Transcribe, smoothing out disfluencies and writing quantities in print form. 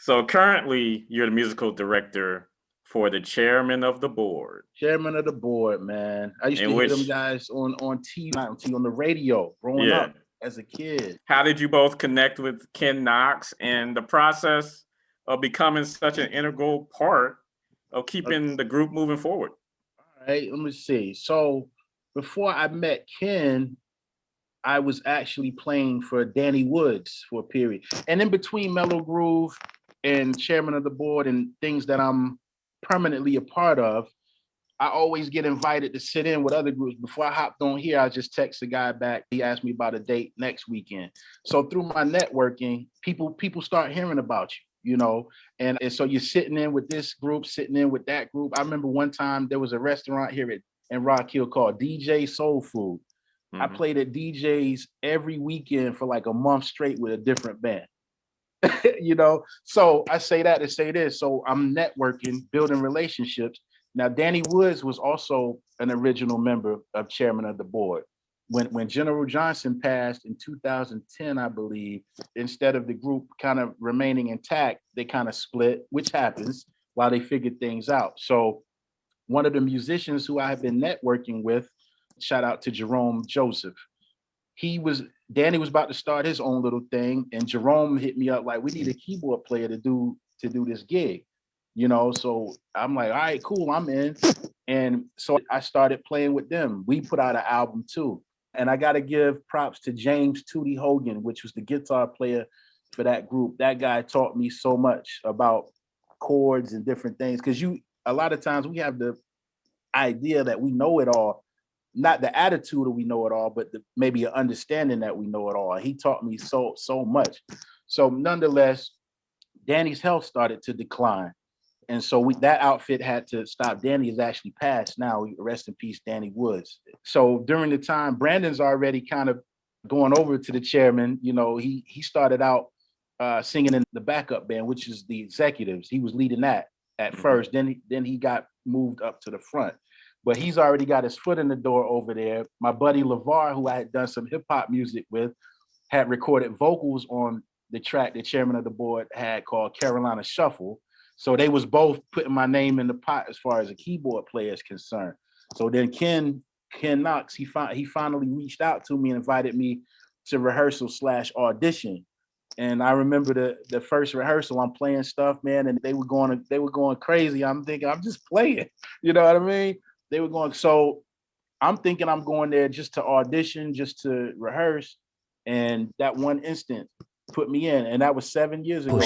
So currently, you're the musical director for the chairman of the board, Chairman of the board, man. I used in to hear them which, guys on TV, not on TV, on the radio growing yeah. up as a kid. How did you both connect with Ken Knox and the process of becoming such an integral part of keeping the group moving forward? All right, let me see. So before I met Ken, I was actually playing for Danny Woods for a period. And in between Mellogroove and chairman of the board and things that I'm permanently a part of, I always get invited to sit in with other groups. Before I hopped on here, I just text the guy back. He asked me about a date next weekend. So through my networking, people start hearing about you, and so you're sitting in with this group, sitting in with that group. I remember one time there was a restaurant here in Rock Hill called DJ Soul Food. I played at DJs every weekend for like a month straight with a different band. So I say that to say this. So I'm networking, building relationships. Now, Danny Woods was also an original member of chairman of the board. When General Johnson passed in 2010, I believe, instead of the group kind of remaining intact, they kind of split, which happens while they figured things out. So one of the musicians who I have been networking with, shout out to Jerome Joseph. Danny was about to start his own little thing, and Jerome hit me up like, we need a keyboard player to do this gig, So I'm like, all right, cool, I'm in. And so I started playing with them. We put out an album too. And I got to give props to James Tootie Hogan, which was the guitar player for that group. That guy taught me so much about chords and different things. Because a lot of times we have the idea that we know it all, not the attitude that we know it all, but maybe an understanding that we know it all. He taught me so much. So nonetheless, Danny's health started to decline. And so that outfit had to stop. Danny is actually passed now. Rest in peace, Danny Woods. So during the time, Brandon's already kind of going over to the chairman. He started out singing in the backup band, which is the Executives. He was leading that at first. Then he got moved up to the front. But he's already got his foot in the door over there. My buddy LeVar, who I had done some hip hop music with, had recorded vocals on the track the chairman of the board had called Carolina Shuffle. So they was both putting my name in the pot as far as a keyboard player is concerned. So then Ken Knox, he finally reached out to me and invited me to rehearsal / audition. And I remember the first rehearsal, I'm playing stuff, man, and they were going crazy. I'm thinking, I'm just playing, you know what I mean? They were going, so I'm thinking I'm going there just to audition, just to rehearse. And that one instant put me in. And that was 7 years ago.